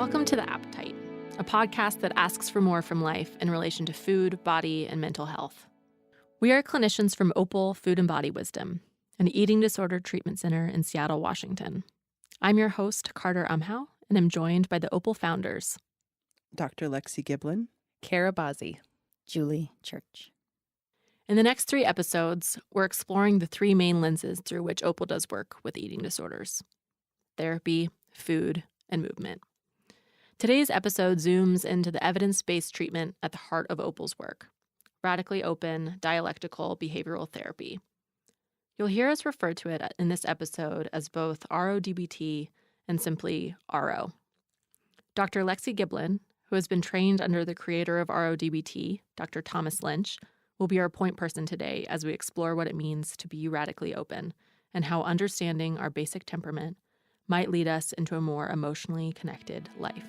Welcome to The Appetite, a podcast that asks for more from life in relation to food, body, and mental health. We are clinicians from Opal Food and Body Wisdom, an eating disorder treatment center in Seattle, Washington. I'm your host, Carter Umhow, and I'm joined by the Opal founders, Dr. Lexi Giblin, Kara Bozzi, Julie Church. In the next 3 episodes, we're exploring the 3 main lenses through which Opal does work with eating disorders: therapy, food, and movement. Today's episode zooms into the evidence-based treatment at the heart of Opal's work: radically open, dialectical behavioral therapy. You'll hear us refer to it in this episode as both RDBT and simply RO. Dr. Lexi Giblin, who has been trained under the creator of RDBT, Dr. Thomas Lynch, will be our point person today as we explore what it means to be radically open and how understanding our basic temperament might lead us into a more emotionally connected life.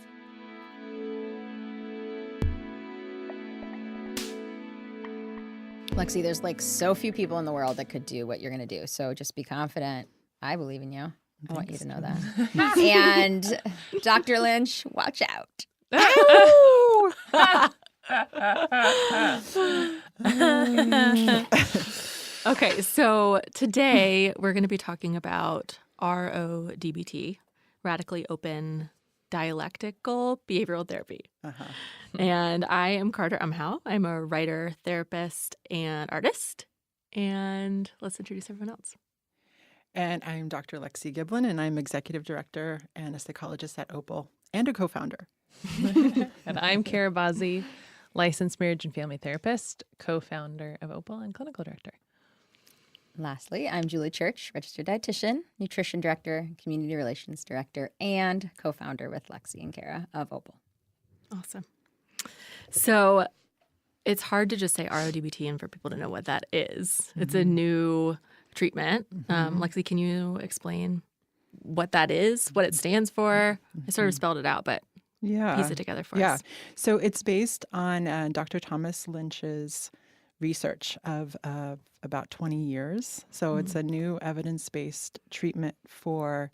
Lexi, there's so few people in the world that could do what you're going to do. So just be confident. I believe in you. I want you to know that. And Dr. Lynch, watch out. Okay, so today we're going to be talking about RODBT, radically open dialectical behavioral therapy. And I am Carter Umhow. I'm a writer, therapist, and artist. And let's introduce everyone else. and I'm Dr. Lexi Giblin, and I'm Executive Director and a psychologist at Opal and a co-founder. and I'm Kara Bozzi, licensed marriage and family therapist, co-founder of Opal, and clinical director. Lastly, I'm Julie Church, registered dietitian, nutrition director, community relations director, and co-founder with Lexi and Kara of Opal. Awesome. So it's hard to just say RODBT and for people to know what that is. It's a new treatment. Lexi, can you explain what that is, what it stands for? I sort of spelled it out, but piece it together for us. So it's based on Dr. Thomas Lynch's research of about 20 years. So it's a new evidence-based treatment for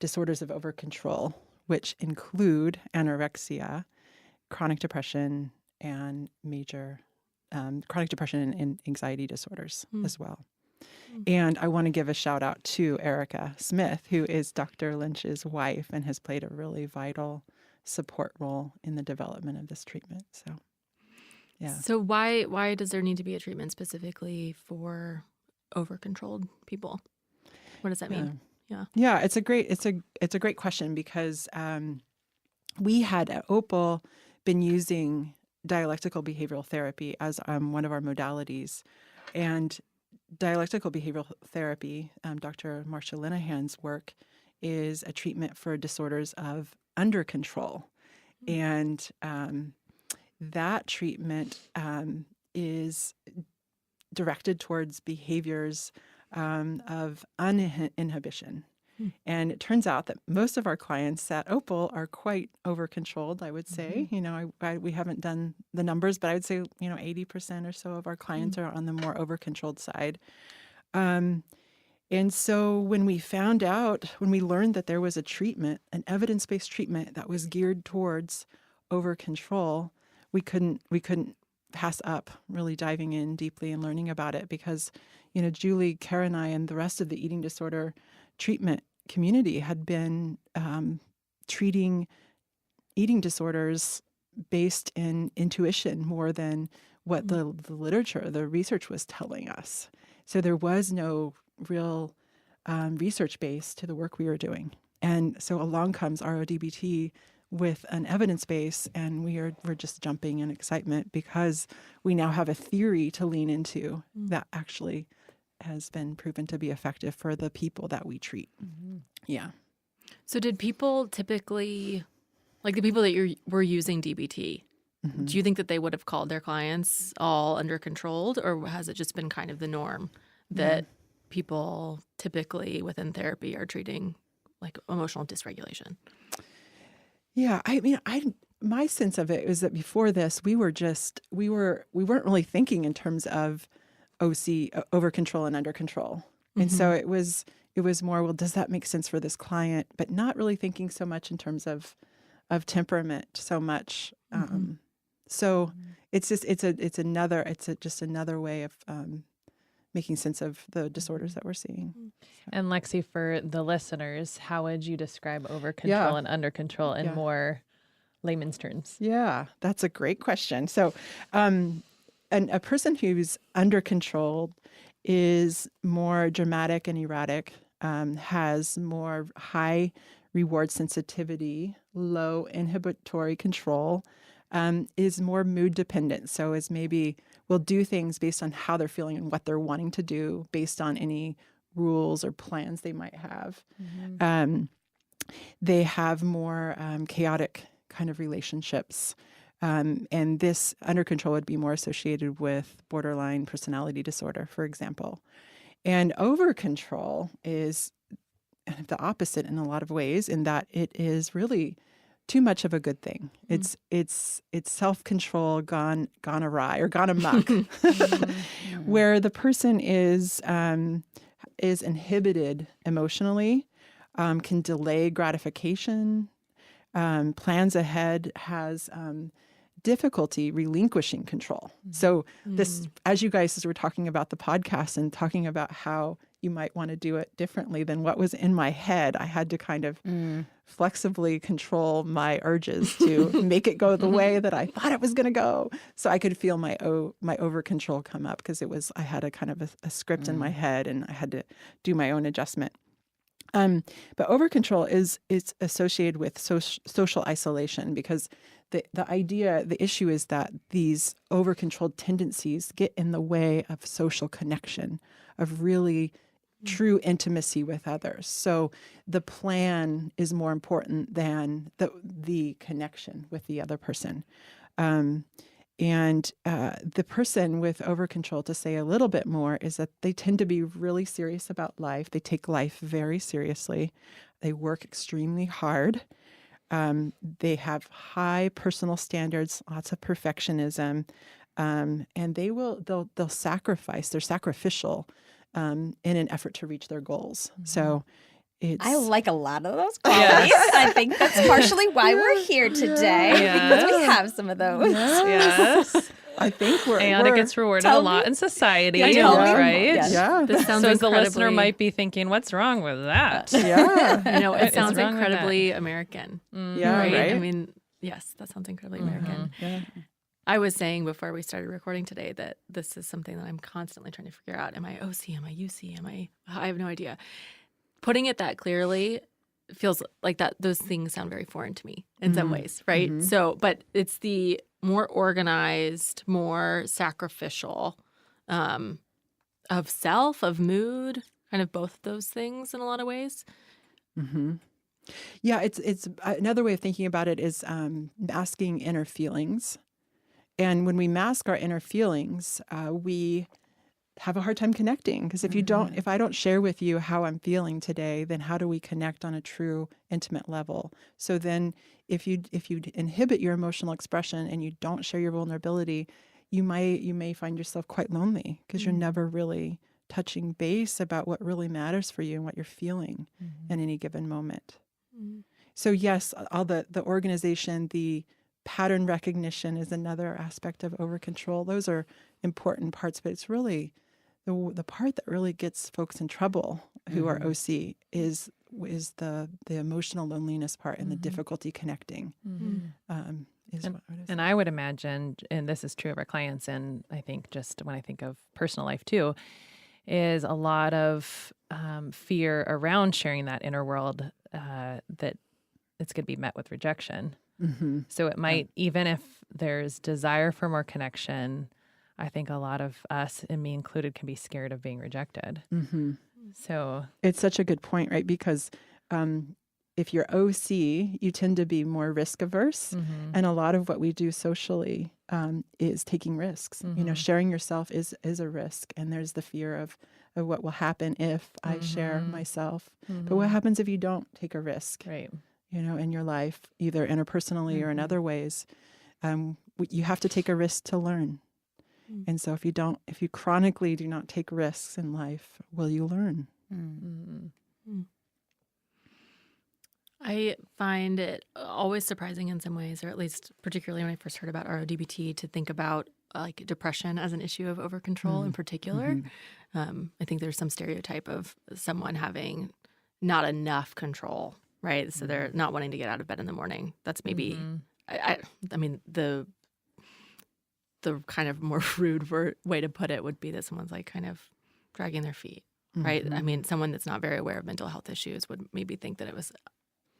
disorders of overcontrol, which include anorexia, chronic depression, and major chronic depression and anxiety disorders as well. And I want to give a shout out to Erica Smith, who is Dr. Lynch's wife and has played a really vital support role in the development of this treatment. So, yeah. So why does there need to be a treatment specifically for overcontrolled people? What does that mean? Yeah, it's a great question because we had at Opal been using dialectical behavioral therapy as one of our modalities, and dialectical behavioral therapy, Dr. Marcia Linehan's work, is a treatment for disorders of under control, and that treatment is directed towards behaviors of uninhibition. And it turns out that most of our clients at Opal are quite over-controlled, I would say. You know, we haven't done the numbers, but I would say, 80% or so of our clients are on the more over-controlled side. And so when we learned that there was a treatment, an evidence-based treatment that was geared towards over-control, we couldn't pass up really diving in deeply and learning about it because, Julie, Kara, and I, and the rest of the eating disorder treatment community had been treating eating disorders based in intuition more than what the literature, the research was telling us. So there was no real research base to the work we were doing. And so along comes RODBT with an evidence base, and we're just jumping in excitement because we now have a theory to lean into that actually has been proven to be effective for the people that we treat. Yeah. So did people typically, like the people that were using DBT, do you think that they would have called their clients all under controlled, or has it just been kind of the norm that people typically within therapy are treating like emotional dysregulation? Yeah, I mean, my sense of it is that before this, we weren't really thinking in terms of OC, over control and under control. And so it was more, well, does that make sense for this client? But not really thinking so much in terms of of temperament so much. So it's just just another way of making sense of the disorders that we're seeing. And Lexi, for the listeners, how would you describe over control and under control in more layman's terms? Yeah, that's a great question. So, a person who's under control is more dramatic and erratic, has more high reward sensitivity, low inhibitory control, is more mood dependent. So is maybe will do things based on how they're feeling and what they're wanting to do based on any rules or plans they might have. They have more chaotic kind of relationships. And this under control would be more associated with borderline personality disorder, for example. And over control is kind of the opposite in a lot of ways, in that it is really too much of a good thing. It's self-control gone awry or gone amok, where the person is inhibited emotionally, can delay gratification, plans ahead, has difficulty relinquishing control. So this, as you guys were talking about the podcast and talking about how you might want to do it differently than what was in my head, I had to kind of flexibly control my urges to make it go the way that I thought it was going to go. So I could feel my over control come up, because I had a kind of a script in my head, and I had to do my own adjustment. But over control is associated with social isolation, because the issue is that these over controlled tendencies get in the way of social connection, of really true intimacy with others. So the plan is more important than the connection with the other person. And the person with over control, to say a little bit more, is that they tend to be really serious about life. They take life very seriously. They work extremely hard. They have high personal standards, lots of perfectionism, and they'll sacrifice. They're sacrificial in an effort to reach their goals. So I like a lot of those qualities. Yes. I think that's partially why we're here today, because we have some of those. Yes. I think it gets rewarded a lot in society, right? Yes. Yeah. This sounds so as the listener might be thinking, what's wrong with that? Yeah. It sounds incredibly American. Yeah, right? I mean, yes, that sounds incredibly American. Yeah. I was saying before we started recording today that this is something that I'm constantly trying to figure out. Am I OC? Am I UC? I have no idea. Putting it that clearly feels like that those things sound very foreign to me in some ways, right? So, but it's the more organized, more sacrificial of self, of mood, kind of both of those things in a lot of ways. Yeah, it's another way of thinking about it is masking inner feelings. And when we mask our inner feelings, we have a hard time connecting, because if I don't share with you how I'm feeling today, then how do we connect on a true intimate level? So then if you inhibit your emotional expression and you don't share your vulnerability, you may find yourself quite lonely, because you're never really touching base about what really matters for you and what you're feeling in any given moment. So yes, all the organization, the pattern recognition is another aspect of over control. Those are important parts, but it's really the part that really gets folks in trouble who are OC is the emotional loneliness part and the difficulty connecting. And I would imagine, and this is true of our clients, and I think just when I think of personal life too, is a lot of fear around sharing that inner world, that it's going to be met with rejection. So it might, even if there's desire for more connection, I think a lot of us, and me included, can be scared of being rejected. So it's such a good point, right? Because if you're OC, you tend to be more risk averse. And a lot of what we do socially is taking risks. Sharing yourself is a risk. And there's the fear of what will happen if I share myself. But what happens if you don't take a risk? Right. In your life, either interpersonally or in other ways, you have to take a risk to learn. And so if you chronically do not take risks in life, will you learn? I find it always surprising in some ways, or at least particularly when I first heard about RDBT, to think about like depression as an issue of over control in particular. I think there's some stereotype of someone having not enough control, right? So they're not wanting to get out of bed in the morning. That's maybe, I mean, the kind of more rude way to put it would be that someone's like kind of dragging their feet, right? I mean, someone that's not very aware of mental health issues would maybe think that it was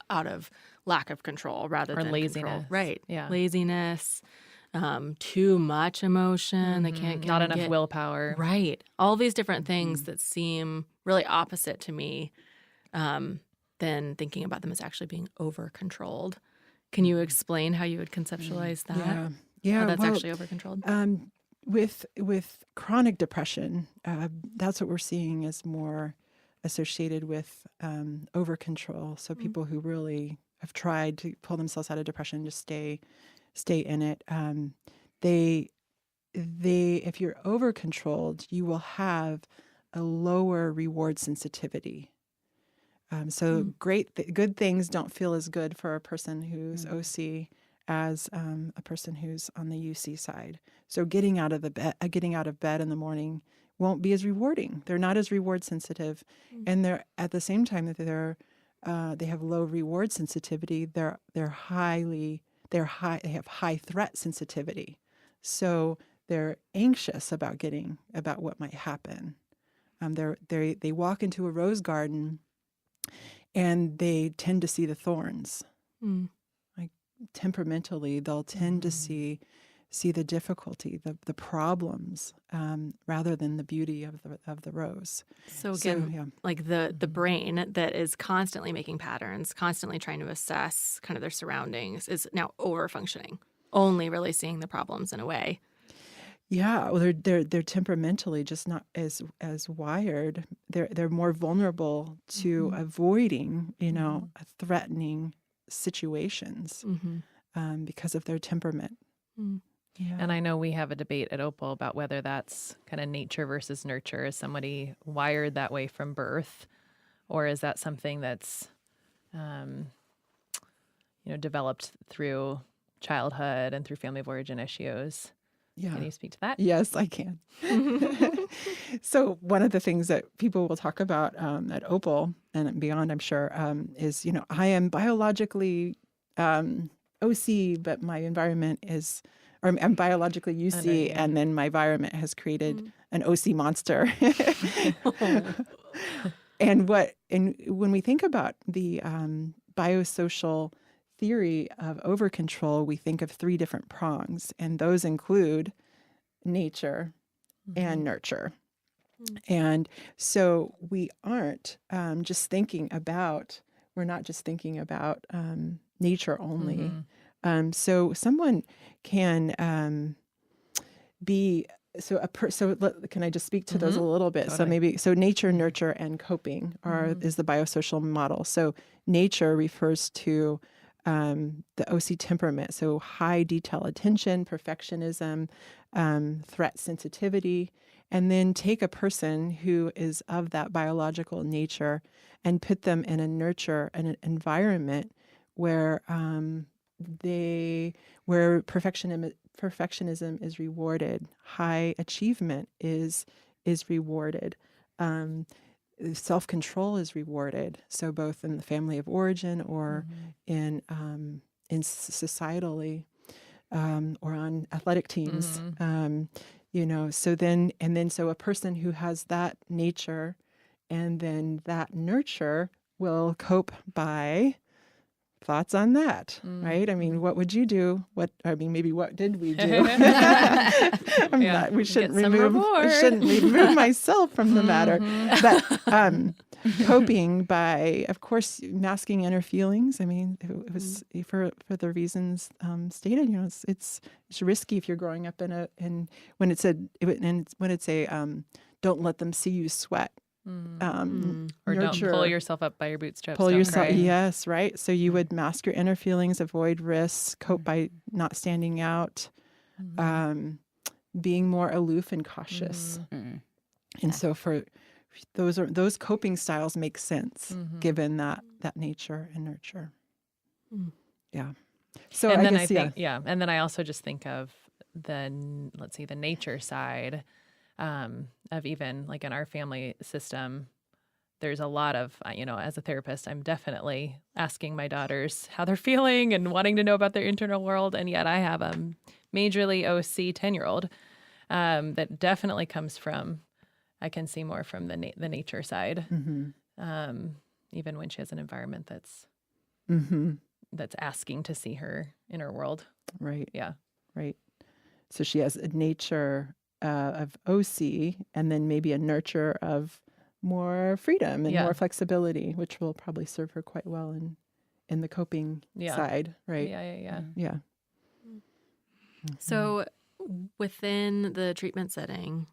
out of lack of control rather than laziness. Control. Right. Yeah. Laziness, too much emotion. They can't Not enough willpower. Right. All these different things that seem really opposite to me than thinking about them as actually being over controlled. Can you explain how you would conceptualize that? Yeah. How that's actually over controlled? With chronic depression, that's what we're seeing is more associated with over control. So people who really have tried to pull themselves out of depression, just stay in it. They if you're over controlled, you will have a lower reward sensitivity. So good things don't feel as good for a person who's OC as a person who's on the UC side. So getting out of bed in the morning won't be as rewarding. They're not as reward sensitive, and they're at the same time that they have low reward sensitivity. They have high threat sensitivity, so they're anxious about what might happen. They walk into a rose garden, and they tend to see the thorns. Like temperamentally, they'll tend to see the difficulty, the problems, rather than the beauty of the rose. So again, like the brain that is constantly making patterns, constantly trying to assess kind of their surroundings, is now over functioning, only really seeing the problems in a way. Yeah, well, they're temperamentally just not as wired. They're more vulnerable to avoiding, threatening situations because of their temperament. Yeah. And I know we have a debate at Opal about whether that's kind of nature versus nurture. Is somebody wired that way from birth, or is that something that's, developed through childhood and through family of origin issues? Yeah. Can you speak to that? Yes, I can. So one of the things that people will talk about at Opal and beyond, I'm sure, is, I am biologically OC, but my environment is, or I'm biologically UC, and then my environment has created an OC monster. And when we think about the biosocial theory of over-control, we think of three different prongs, and those include nature and nurture. And so we aren't just thinking about, we're not just thinking about nature only. So someone can be, can I just speak to those a little bit? Totally. So nature, nurture, and coping is the biosocial model. So nature refers to the OC temperament, so high detail attention, perfectionism, threat sensitivity, and then take a person who is of that biological nature and put them in a nurture and an environment where perfectionism is rewarded, high achievement is rewarded. Self-control is rewarded. So both in the family of origin or in societally or on athletic teams, so a person who has that nature and then that nurture will cope by thoughts on that, right? I mean, what would you do? What did we do? We shouldn't remove myself from the matter. But coping by, of course, masking inner feelings. I mean, it was for the reasons stated. It's risky if you're growing up when it's a don't let them see you sweat. Or nurture, don't pull yourself up by your bootstraps. Cry. Yes, right. So you would mask your inner feelings, avoid risks, cope by not standing out, being more aloof and cautious. And so those coping styles make sense given that nature and nurture. Mm. Yeah. So And I then guess, I think, and then I also just think of the nature side of even like in our family system. There's a lot of, as a therapist, I'm definitely asking my daughters how they're feeling and wanting to know about their internal world. And yet I have a majorly OC 10-year-old that definitely comes from, I can see more from the nature side, even when she has an environment that's asking to see her inner world. Right. Yeah. Right. So she has a nature of OC and then maybe a nurture of more freedom and more flexibility, which will probably serve her quite well in the coping side, right? Yeah. So within the treatment setting,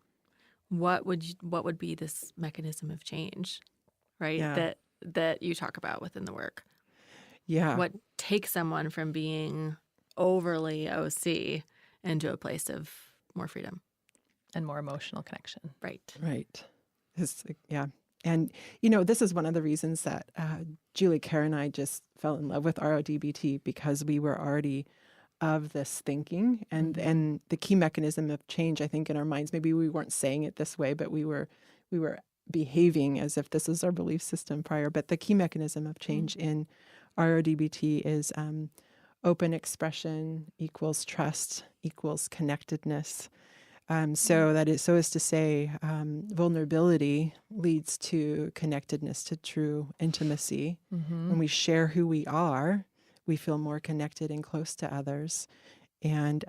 what would be this mechanism of change, right? Yeah. That you talk about within the work. Yeah. What takes someone from being overly OC into a place of more freedom And more emotional connection. Right. Right. Yeah. And, this is one of the reasons that Julie Kerr and I just fell in love with RDBT because we were already of this thinking and the key mechanism of change, I think, in our minds, maybe we weren't saying it this way, but we were behaving as if this is our belief system prior. But the key mechanism of change in RDBT is open expression equals trust equals connectedness. So is to say, vulnerability leads to connectedness, to true intimacy. When we share who we are, we feel more connected and close to others. And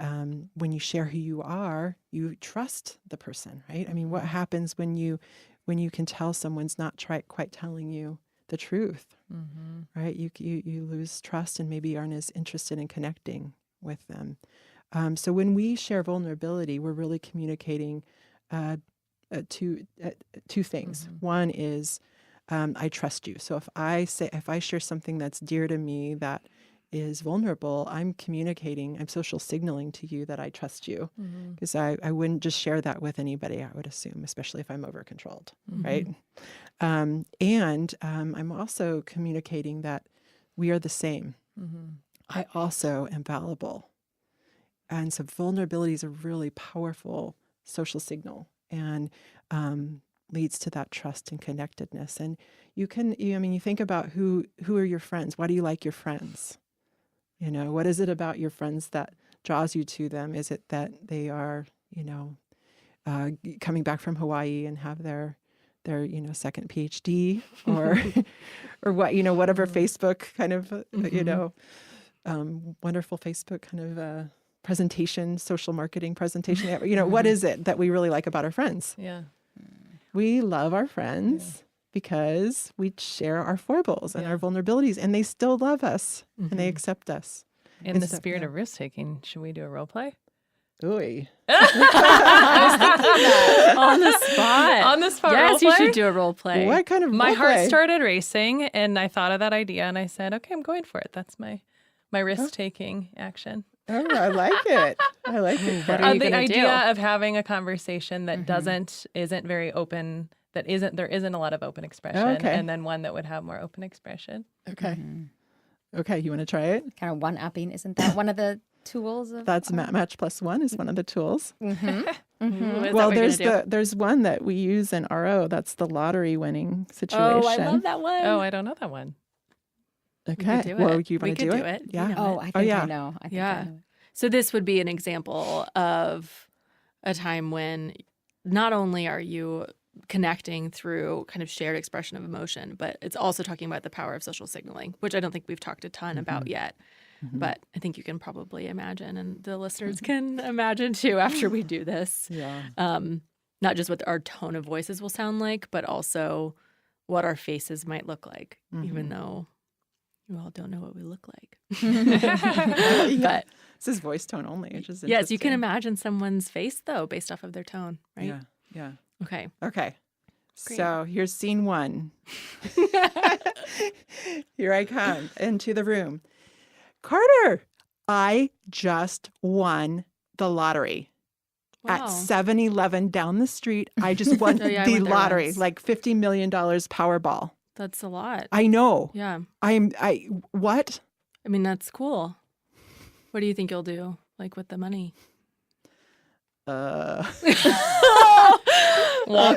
when you share who you are, you trust the person, right? I mean, what happens when you can tell someone's not quite telling you the truth, right? You lose trust and maybe aren't as interested in connecting with them. So when we share vulnerability, we're really communicating two things. One is I trust you. So if I share something that's dear to me that is vulnerable, I'm social signaling to you that I trust you, because I wouldn't just share that with anybody, I would assume, especially if I'm over controlled, right? And I'm also communicating that we are the same. I also am fallible. And so vulnerability is a really powerful social signal and leads to that trust and connectedness. And you think about who are your friends? Why do you like your friends? What is it about your friends that draws you to them? Is it that they are, coming back from Hawaii and have their second PhD or or whatever Facebook kind of, wonderful Facebook kind of presentation, social marketing presentation. What is it that we really like about our friends? Yeah. We love our friends because we share our foibles and our vulnerabilities, and they still love us and they accept us. In the spirit of risk taking, should we do a role play? Ooh. On the spot. On the spot. Yes, role you play? should do a role play. What kind of My role heart play? started racing, and I thought of that idea, and I said, "Okay, I'm going for it. That's my risk taking action." Oh, I like it. I like it. What are you The gonna do? idea of having a conversation that isn't very open, there isn't a lot of open expression, Okay. and then one that would have more open expression. Okay. Okay, you want to try it? Kind of one-upping. Isn't that one of the tools of That's Match Plus One is one of the tools. Ooh, is that Well, what you're gonna do? there's one that we use in RO. That's the lottery winning situation. Oh, I love that one. Oh, I don't know that one. Okay. do well, it. you want We to could do do it? it. Yeah. You know Oh, I think I yeah. know. I think Yeah. I know. So this would be an example of a time when not only are you connecting through kind of shared expression of emotion, but it's also talking about the power of social signaling, which I don't think we've talked a ton about yet. But I think you can probably imagine, and the listeners can imagine too after we do this. Yeah. Not just what our tone of voices will sound like, but also what our faces might look like, even though you all don't know what we look like. But This is voice tone only, which is yes, you can interesting. imagine someone's face, though, based off of their tone, right? Yeah. Yeah. Okay. Okay. Great. So here's scene one. Here I come into the room. Carter, I just won the lottery. at Wow. 7-Eleven down the street. I just won Oh, yeah, I the went there lottery, once. like $50 million Powerball. That's a lot. I know. Yeah. What? I mean, that's cool. What do you think you'll do, like, with the money? Oh,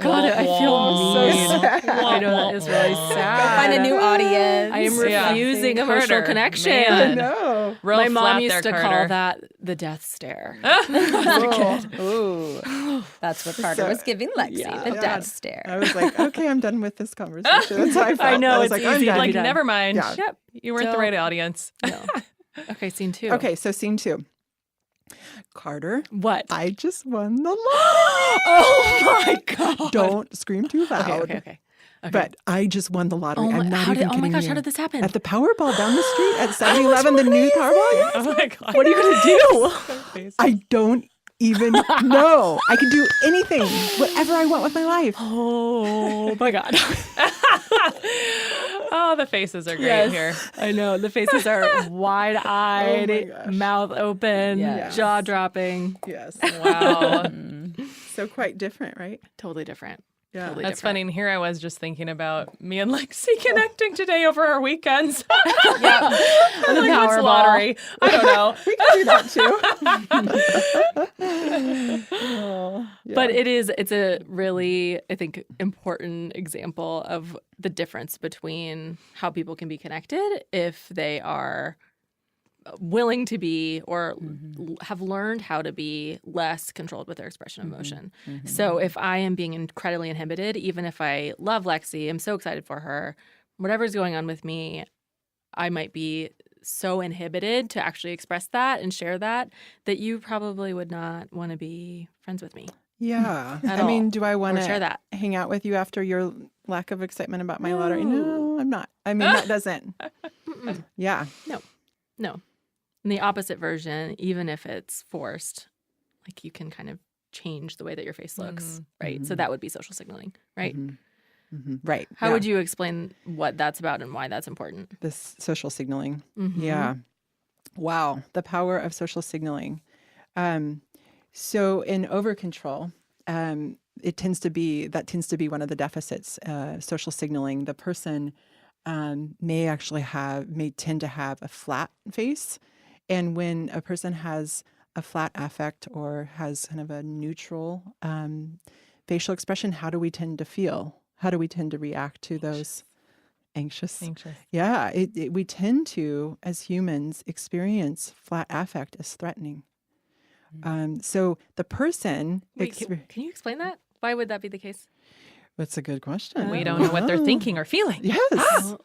God, I feel So mean. sad. I know that is really Go sad. find a new audience. I am Yeah. refusing Think emotional harder. connection. Man. No. Real My mom flat used there, to call Carter. that the death stare. Ooh, that's what Carter So- was giving Lexi, Yeah. the Yeah. death stare. I was like, okay, I'm done with this conversation. That's how I felt. I know, was it's like, I'm easy to done. be Like, done. never mind. Yeah. Yep. You weren't the Don't- right audience. No. Okay, scene 2. Okay, so scene 2. Carter, What? I just won the lottery. Oh my God. Don't scream too loud. Okay. But I just won the lottery. Oh my, I'm not even oh my kidding gosh, you. how did this happen? At the Powerball down the street at 7-Eleven, the new Powerball? Yes. Oh my God. What are you going to do? I don't even know. I can do anything, whatever I want with my life. Oh my God. Oh, the faces are great Yes. here. I know. The faces are wide-eyed, Oh my gosh. mouth open, Yes. jaw dropping. Yes. Wow. So quite different, right? Totally different. Yeah. Totally That's different. funny. And here I was just thinking about me and Lexi connecting today over our weekends. Yeah. I'm The like, what's Powerball. lottery? I don't know. We can do that too. Oh, yeah. But it's a really, I think, important example of the difference between how people can be connected if they are willing to be or have learned how to be less controlled with their expression of emotion. So if I am being incredibly inhibited, even if I love Lexi, I'm so excited for her, whatever's going on with me, I might be so inhibited to actually express that and share that you probably would not want to be friends with me. Yeah. At I mean, all. do I want Or share to that. hang out with you after your lack of excitement about my lottery? No, I'm not. I mean, that doesn't. Yeah. No. And the opposite version, even if it's forced, like you can kind of change the way that your face looks, right? So that would be social signaling, right? Right. How yeah. would you explain what that's about and why that's important? This social signaling? Mhm. Yeah. Wow. The power of social signaling. So in over control, it tends to be one of the deficits. Social signaling. The person may tend to have a flat face, and when a person has a flat affect or has kind of a neutral facial expression, how do we tend to feel? How do we tend to react to those? Anxious. Yeah, we tend to, as humans, experience flat affect as threatening. So the person... Wait, can you explain that? Why would that be the case? That's a good question. We don't know what they're thinking or feeling. Yes,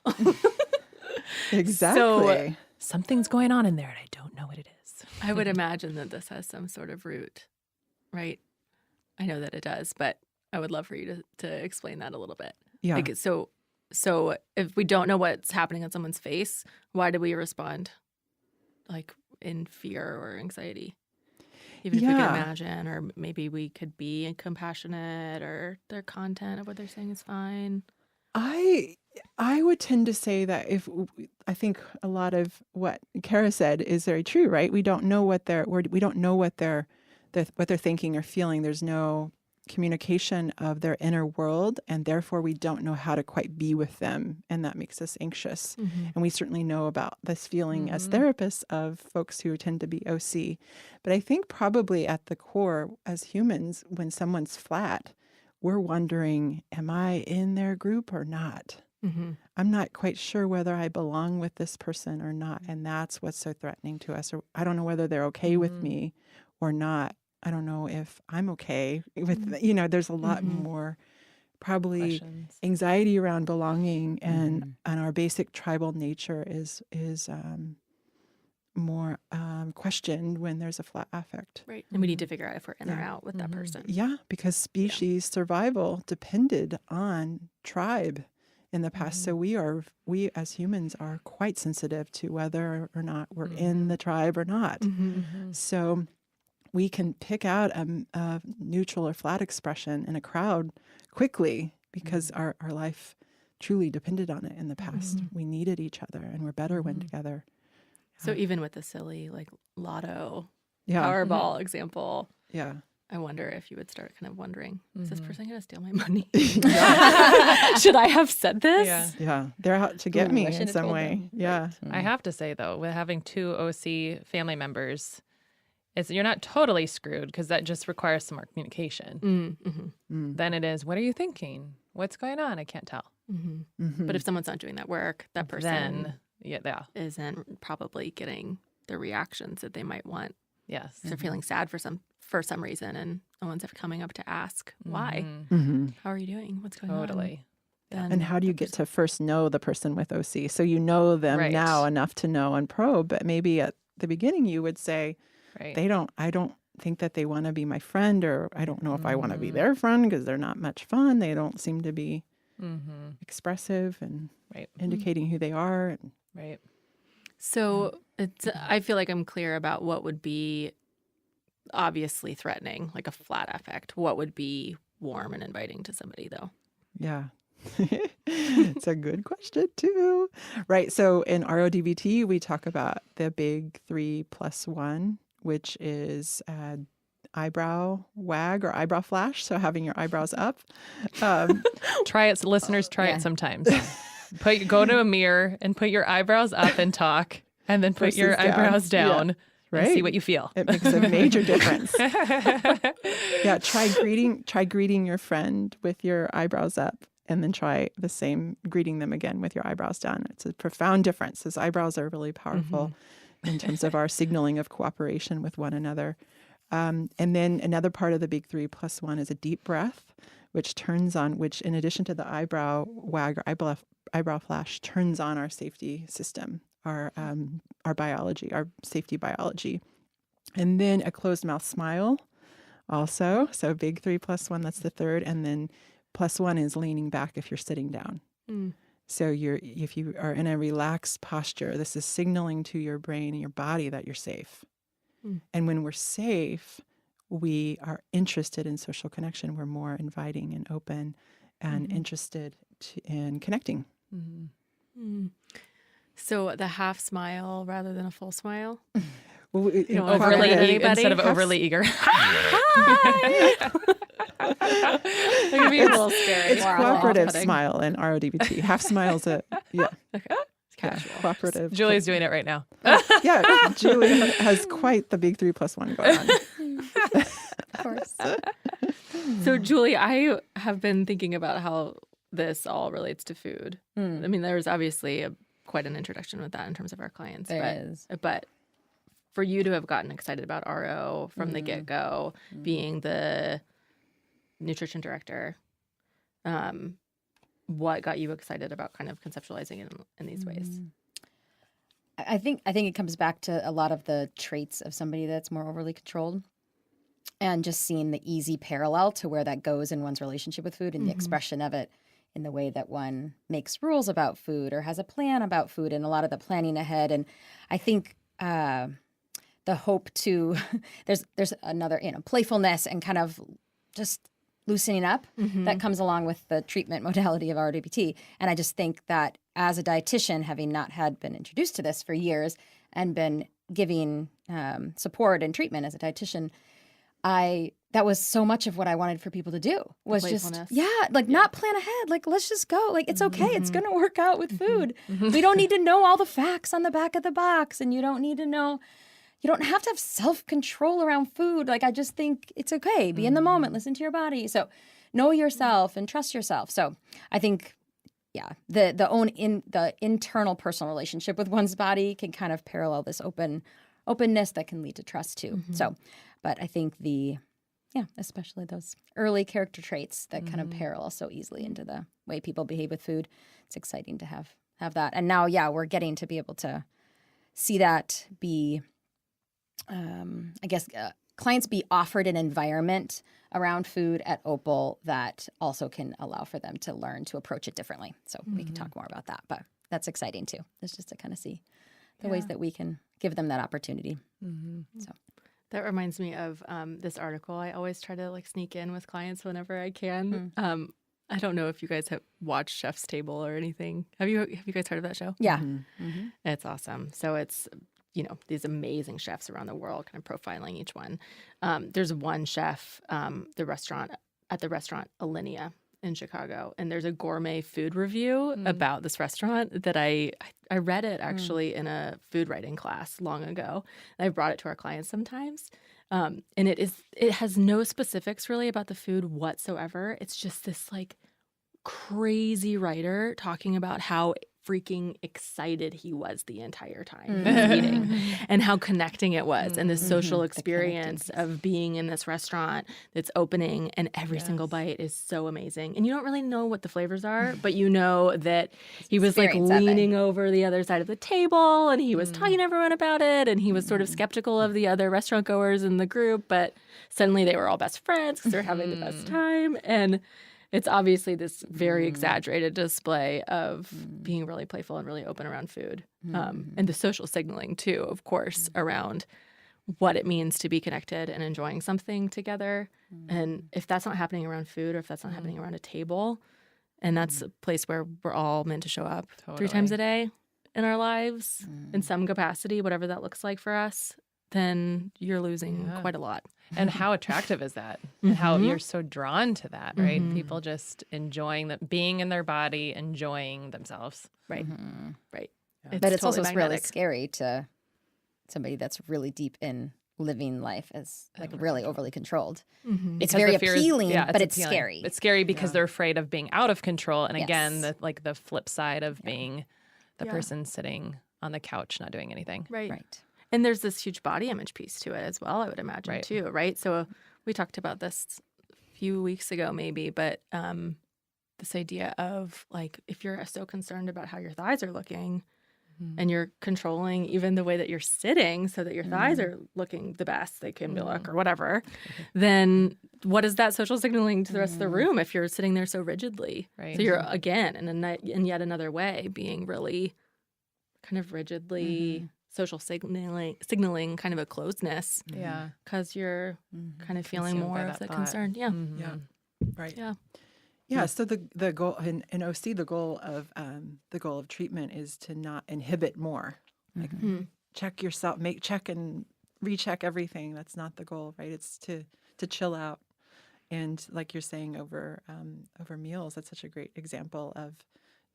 exactly. Something's going on in there and I don't know what it is. I would imagine that this has some sort of root, right? I know that it does, but I would love for you to explain that a little bit. Yeah. Like, so if we don't know what's happening on someone's face, why do we respond like in fear or anxiety? Even if we can imagine, or maybe we could be compassionate, or their content of what they're saying is fine. I would tend to say that I think a lot of what Kara said is very true, right? We don't know what they're thinking or feeling. There's no communication of their inner world, and therefore we don't know how to quite be with them, and that makes us anxious. And we certainly know about this feeling as therapists of folks who tend to be OC. But I think probably at the core, as humans, when someone's flat, we're wondering, am I in their group or not? I'm not quite sure whether I belong with this person or not, and that's what's so threatening to us. Or I don't know whether they're okay with me or not. I don't know if I'm okay with, there's a lot more probably Questions. anxiety around belonging, and our basic tribal nature is more questioned when there's a flat affect. Right. And we need to figure out if we're in or out with that person. Yeah, because species survival depended on tribe in the past. So we as humans are quite sensitive to whether or not we're in the tribe or not. So we can pick out a neutral or flat expression in a crowd quickly because our life truly depended on it in the past. We needed each other, and we're better when together. So even with the silly like lotto Yeah. Powerball example, Yeah. I wonder if you would start kind of wondering, is this person going to steal my money? Yeah. Should I have said this? Yeah. Yeah, they're out to get Ooh, I me should in have some told way. them. Yeah. I have to say, though, with having 2 OC family members, you're not totally screwed because that just requires some more communication. Then it is, what are you thinking? What's going on? I can't tell. But if someone's not doing that work, that person Then, yeah. isn't probably getting the reactions that they might want. Yes. They're feeling sad for some reason, and no one's ever coming up to ask why. Mm-hmm. How are you doing? What's going on? Totally. Then And how do you get to first know the person with OC? So you know them Right. now enough to know and probe, but maybe at the beginning you would say, Right. I don't think that they want to be my friend, or I don't know if I want to be their friend because they're not much fun. They don't seem to be expressive and Right. indicating who they are. And Right. So I feel like I'm clear about what would be obviously threatening, like a flat affect. What would be warm and inviting to somebody, though? yeah. It's a good question too. Right. So in RODBT, we talk about the big 3+1, which is eyebrow wag or eyebrow flash. So having your eyebrows up. Try it. Listeners, try Yeah. it sometimes. Go to a mirror and put your eyebrows up and talk, and then put your Versus down. eyebrows down and Right. see what you feel. It makes a major difference. Yeah. Try greeting your friend with your eyebrows up, and then try the same greeting them again with your eyebrows down. It's a profound difference. Those eyebrows are really powerful in terms of our signaling of cooperation with one another. And then another part of the big 3+1 is a deep breath, which in addition to the eyebrow wag or eyebrow flash, turns on our safety system, our biology, our safety biology. And then a closed mouth smile also. So big 3+1, that's the third. And then +1 is leaning back if you're sitting down. So if you are in a relaxed posture, this is signaling to your brain and your body that you're safe. And when we're safe, we are interested in social connection. We're more inviting and open and interested in connecting. So the half smile rather than a full smile? Well, Overly instead of overly eager. It can be a little scary. It's cooperative smile in RODBT. Half smile's cooperative. Julie's doing it right now. Yeah, Julie has quite the big 3+1 going on. Of course. So, Julie, I have been thinking about how this all relates to food. I mean, there's obviously quite an introduction with that in terms of our clients. There is. But for you to have gotten excited about RO from the get-go, being the nutrition director, what got you excited about kind of conceptualizing it in these ways? I think it comes back to a lot of the traits of somebody that's more overly controlled, and just seeing the easy parallel to where that goes in one's relationship with food and the expression of it in the way that one makes rules about food or has a plan about food, and a lot of the planning ahead. And I think the hope to there's another playfulness and kind of just loosening up that comes along with the treatment modality of RDBT. And I just think that as a dietitian, having not been introduced to this for years and been giving support and treatment as a dietitian, that was so much of what I wanted for people to do was just, not plan ahead. Like, let's just go. Like, it's okay. It's going to work out with food. We don't need to know all the facts on the back of the box. And you don't have to have self-control around food. Like, I just think it's okay. Be in the moment. Listen to your body. So know yourself and trust yourself. So I think, the internal personal relationship with one's body can kind of parallel this openness that can lead to trust too. So, but I think especially those early character traits that kind of parallel so easily into the way people behave with food. It's exciting to have that. And now, we're getting to be able to see that be, clients be offered an environment around food at Opal that also can allow for them to learn to approach it differently. So we can talk more about that, but that's exciting too. It's just to kind of see the ways that we can give them that opportunity. So. That reminds me of this article I always try to sneak in with clients whenever I can. I don't know if you guys have watched Chef's Table or anything. Have you guys heard of that show? Yeah. It's awesome. So it's these amazing chefs around the world, kind of profiling each one. There's one chef, the restaurant Alinea in Chicago, and there's a gourmet food review about this restaurant that I read it actually in a food writing class long ago. And I've brought it to our clients sometimes. And it has no specifics really about the food whatsoever. It's just this like crazy writer talking about how freaking excited he was the entire time he was eating and how connecting it was and the social experience of being in this restaurant that's opening, and every single bite is so amazing. And you don't really know what the flavors are, but you know that he was like leaning over the other side of the table and he was talking to everyone about it, and he was sort of skeptical of the other restaurant goers in the group, but suddenly they were all best friends because they're having the best time. And it's obviously this very exaggerated display of being really playful and really open around food. And the social signaling, too, of course, around what it means to be connected and enjoying something together. And if that's not happening around food, or if that's not happening around a table, and that's a place where we're all meant to show up 3 times a day in our lives in some capacity, whatever that looks like for us, then you're losing quite a lot. And how attractive is that? And how you're so drawn to that, right? People just enjoying being in their body, enjoying themselves. Right. Right. But it's totally also really magnetic. scary to somebody that's really deep in living life as like really overly controlled. It's Because very the fear is- appealing, yeah, but it's it's appealing. scary. It's scary because they're afraid of being out of control. And Yes. again, the flip side of being the person sitting on the couch not doing anything. Right. And there's this huge body image piece to it as well, I would imagine, too, right? So we talked about this a few weeks ago maybe, but this idea of, like, if you're so concerned about how your thighs are looking and you're controlling even the way that you're sitting so that your thighs are looking the best they can look or whatever, then what is that social signaling to the rest of the room if you're sitting there so rigidly? Right. So you're, again, in yet another way, being really kind of rigidly social signaling kind of a closeness Yeah. because you're kind of feeling Consumed more by of that the thought. concern. Yeah. Yeah. Right. Yeah. Yeah. So the goal in OC, the goal of treatment is to not inhibit more. Like check yourself, check and recheck everything. That's not the goal, right? It's to chill out. And like you're saying, over meals, that's such a great example of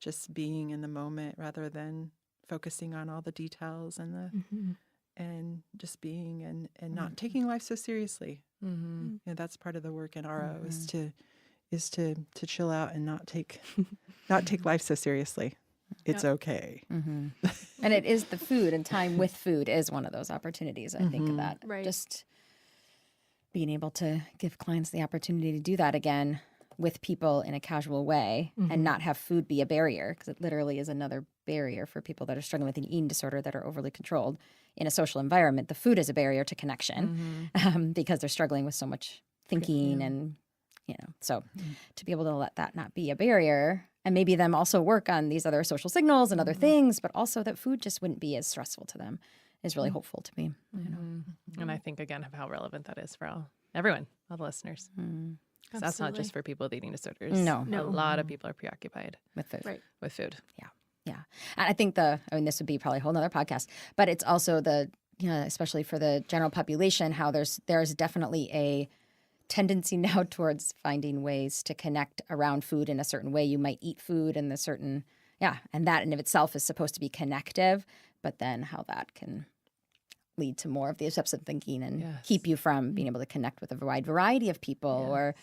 just being in the moment rather than focusing on all the details and and just being and not taking life so seriously. You know, that's part of the work in RO is to chill out and not take life so seriously. It's okay. And it is the food, and time with food is one of those opportunities. I think of that. Right. Just being able to give clients the opportunity to do that again with people in a casual way and not have food be a barrier, because it literally is another barrier for people that are struggling with an eating disorder that are overly controlled in a social environment. The food is a barrier to connection because they're struggling with so much thinking and, so to be able to let that not be a barrier, and maybe them also work on these other social signals and other things, but also that food just wouldn't be as stressful to them is really hopeful to me. And I think, again, of how relevant that is for everyone, all the listeners. 'Cause that's not just for people with eating disorders. No. A lot of people are preoccupied With food. Right. with food. Yeah. And I think this would be probably a whole nother podcast, but it's also especially for the general population, how there's definitely a tendency now towards finding ways to connect around food in a certain way. You might eat food in the certain, and that in of itself is supposed to be connective, but then how that can lead to more of the obsessive thinking and keep you from being able to connect with a wide variety of people or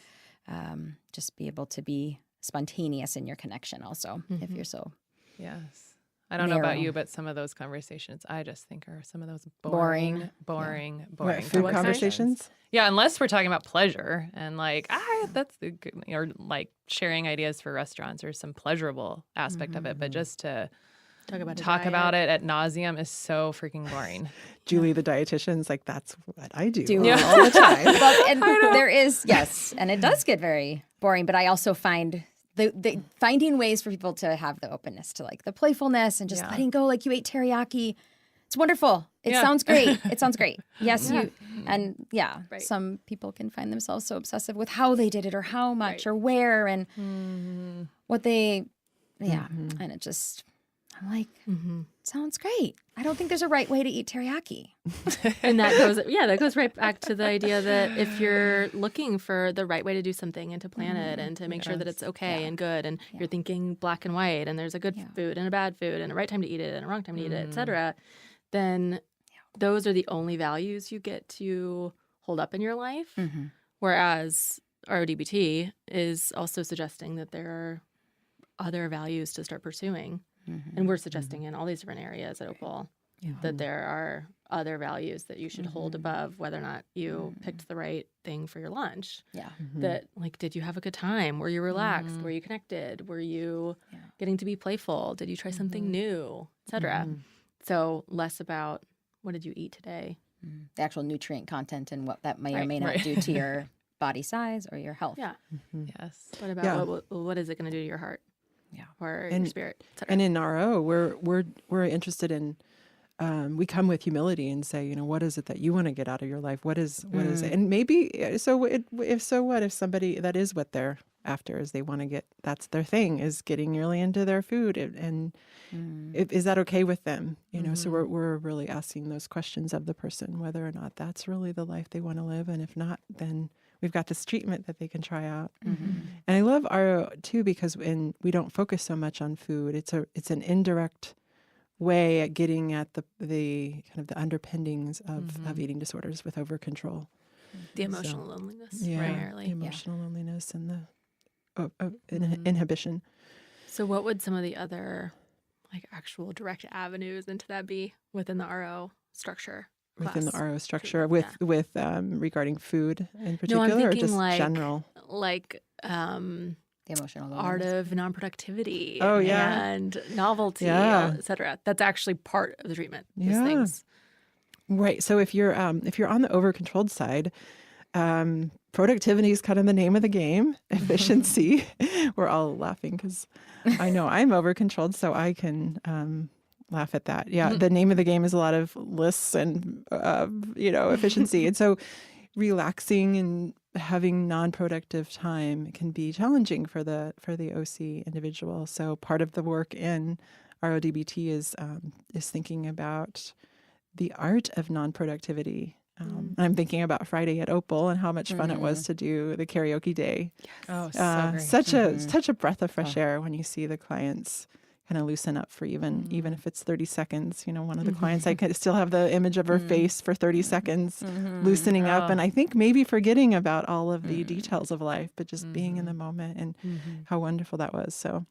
just be able to be spontaneous in your connection also if you're so Yes. I don't know about narrow. you, but some of those conversations I just think are some of those Boring. boring What, food conversations? Yeah, unless we're talking about pleasure and like, that's the good, or like sharing ideas for restaurants or some pleasurable aspect of it. But just to talk about it ad nauseum is so freaking boring. Julie, the dietitian's like, that's what I do Yeah. all the time. Well, and there is, and it does get very boring, but I also find the finding ways for people to have the openness to like the playfulness and just letting go, like you ate teriyaki. It's wonderful. It sounds great. It sounds great. Yes, some people can find themselves so obsessive with how they did it or how much or where and what they, and it just, I'm like, Mm-hmm. sounds great. I don't think there's a right way to eat teriyaki. And that goes right back to the idea that if you're looking for the right way to do something and to plan it and to make sure that it's okay and good, and you're thinking black and white, and there's a good food and a bad food and a right time to eat it and a wrong time to eat it, et cetera, then those are the only values you get to hold up in your life. Mm-hmm. Whereas RDBT is also suggesting that there are other values to start pursuing. Mm-hmm. And we're suggesting in all these different areas at Opal that there are other values that you should hold above whether or not you picked the right thing for your lunch. Yeah. That, like, did you have a good time? Were you relaxed? Were you connected? Were you getting to be playful? Did you try something new, etc.? So less about what did you eat today? The actual nutrient content and what that may or may not do to your body size or your health. Yeah. Yes. What about what is it going to do to your heart? Yeah. Or your spirit, etc. And in RO, we're interested in. We come with humility and say, what is it that you want to get out of your life? What is it? And maybe if somebody, that is what they're after, is they want to get, that's their thing, is getting really into their food, and is that okay with them? So we're really asking those questions of the person, whether or not that's really the life they want to live, and if not, then we've got this treatment that they can try out. And I love RO too, because we don't focus so much on food. It's an indirect way at getting at the kind of the underpinnings of eating disorders with over control. The emotional loneliness, The primarily. emotional loneliness and the inhibition. So what would some of the other actual direct avenues into that be within the RO structure? Within the class? RO structure with regarding food in No, particular, I'm or thinking just general? The emotional Art loneliness. of non-productivity. Oh, yeah. And novelty, Yeah. et cetera. That's actually part of the treatment. These Yeah. things. Right. So if you're on the over-controlled side, productivity is kind of the name of the game. Efficiency. We're all laughing because I know I'm over-controlled, so I can laugh at that. Yeah. The name of the game is a lot of lists and efficiency, and so relaxing and having non-productive time can be challenging for the OC individual. So part of the work in RODBT is thinking about the art of non-productivity. I'm thinking about Friday at Opal and how much fun it was to do the karaoke day. Oh, so great. Such a breath of fresh air when you see the clients kind of loosen up for even if it's 30 seconds. One of the clients, I could still have the image of her face for 30 seconds, loosening up. And I think maybe forgetting about all of the details of life, but just being in the moment, and how wonderful that was. So,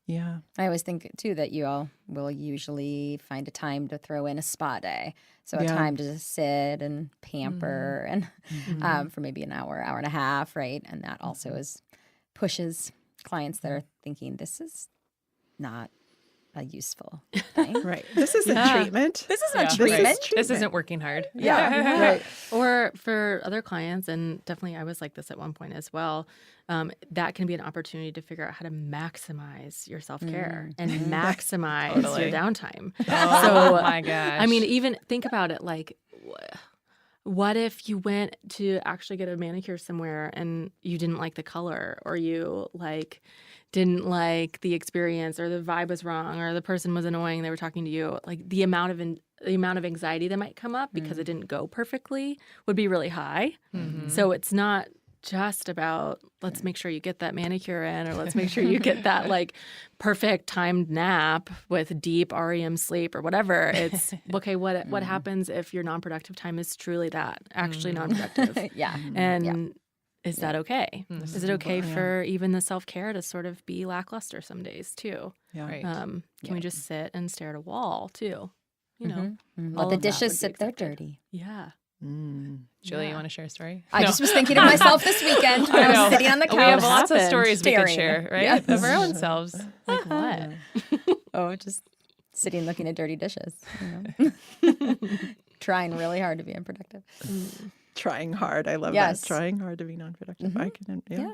yeah. I always think, too, that you all will usually find a time to throw in a spa day. So a time to just sit and pamper and for maybe an hour and a half, right? And that also pushes clients that are thinking, this is not a useful thing. Right. This isn't treatment. This isn't Yeah. treatment. This isn't working hard. Yeah. Right. Or for other clients, and definitely I was like this at one point as well, that can be an opportunity to figure out how to maximize your self-care and maximize your downtime. Oh my gosh. I mean, even think about it, what if you went to actually get a manicure somewhere and you didn't like the color, or you didn't like the experience, or the vibe was wrong, or the person was annoying, they were talking to you, the amount of anxiety that might come up because it didn't go perfectly would be really high. So it's not just about let's make sure you get that manicure in, or let's make sure you get that perfect timed nap with deep REM sleep or whatever. It's okay, what happens if your non-productive time is truly that actually non-productive? Yeah. And is that okay? Is it okay for even the self-care to sort of be lackluster some days too? Yeah. Right. Can we just sit and stare at a wall too? Let all the of that dishes would be sit there accepted. dirty. Yeah. Julie, you want to share a story? I just was thinking of myself this weekend when I was sitting on the couch. We have lots of happened? stories we could Staring. share, right? Yes. Of our own selves. Like what? Oh, just sitting looking at dirty dishes. Trying really hard to be unproductive. Trying hard. I love Yes. that. Trying hard to be non-productive. I can, Yeah.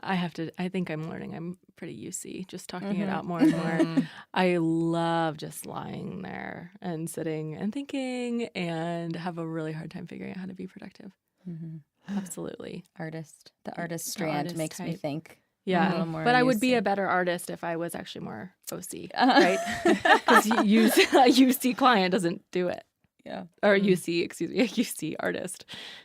I think I'm learning. I'm pretty UC, just talking it out more and more. I love just lying there and sitting and thinking, and have a really hard time figuring out how to be productive. Absolutely. The artist strand artist makes me type. think Yeah. little more But I would be UC. a better artist if I was actually more OC, right? Because a UC client doesn't do it. Yeah. Or UC, excuse me, a UC artist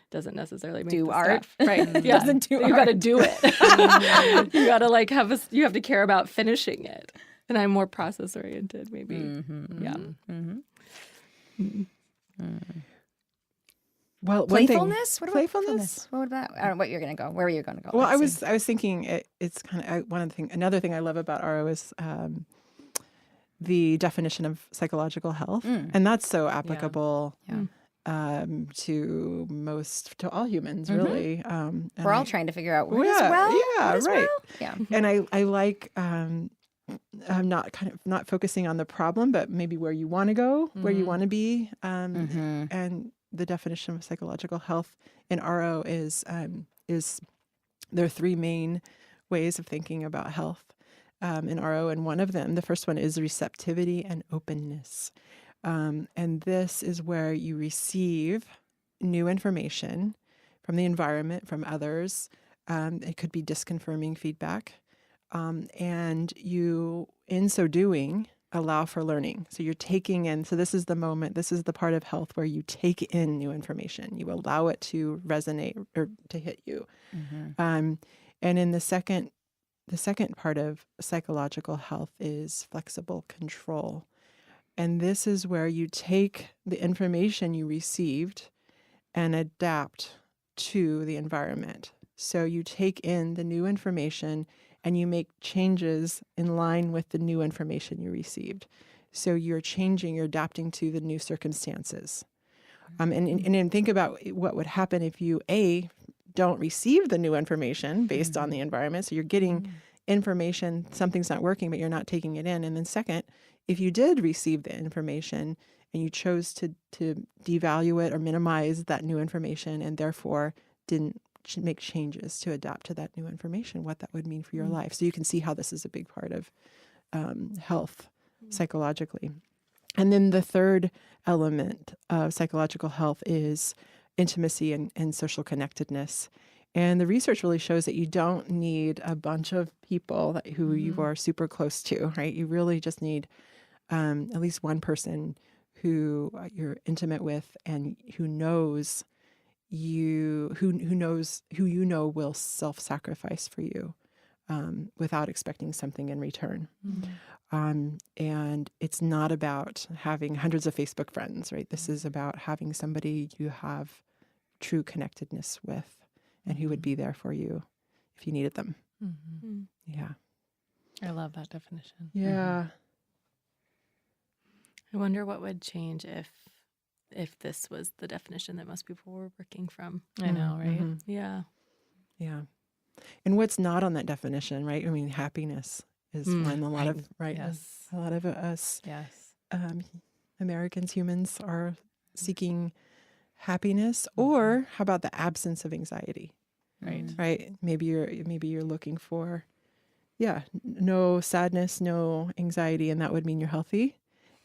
doesn't necessarily make Do the art. stuff. Right. Yeah. Doesn't do You got to art. do it. You got to like you have to care about finishing it. And I'm more process oriented, maybe. Yeah. Well, one thing, Playfulness? What about playfulness? playfulness? What would that? I don't know what you're going to go. Where are you going to go? Well, I Let's was thinking it's kind of another thing I love about RO is the definition of psychological health, and that's so applicable to all humans, really. And We're all trying to figure out what is yeah, well. yeah, what is right. well? Yeah. And I like not focusing on the problem, but maybe where you want to go, where you want to be, and the definition of psychological health in RO is there are three main ways of thinking about health in RO, and one of them, the first one, is receptivity and openness, and this is where you receive new information from the environment, from others. It could be disconfirming feedback, and you, in so doing, allow for learning. So you're taking in, so this is the moment, this is the part of health where you take in new information. You allow it to resonate or to hit you. And in the second part of psychological health is flexible control. And this is where you take the information you received and adapt to the environment. So you take in the new information and you make changes in line with the new information you received. So you're changing, you're adapting to the new circumstances. And think about what would happen if you, don't receive the new information based on the environment. So you're getting information, something's not working, but you're not taking it in. And then second, if you did receive the information and you chose to devalue it or minimize that new information and therefore didn't make changes to adapt to that new information, what that would mean for your life. So you can see how this is a big part of health psychologically. And then the third element of psychological health is intimacy and social connectedness. And the research really shows that you don't need a bunch of people who you are super close to, right? You really just need at least one person who you're intimate with and who knows you, who you know will self-sacrifice for you without expecting something in return. And it's not about having hundreds of Facebook friends, right? This is about having somebody you have true connectedness with and who would be there for you if you needed them. Yeah. I love that definition. Yeah. I wonder what would change if this was the definition that most people were working from. I know, right? Yeah. Yeah. And what's not on that definition, right? I mean, happiness is one. A lot of, right? Yes. A lot of us Yes. Americans, humans are seeking happiness, or how about the absence of anxiety? Right. Right? Maybe you're looking for, no sadness, no anxiety, and that would mean you're healthy.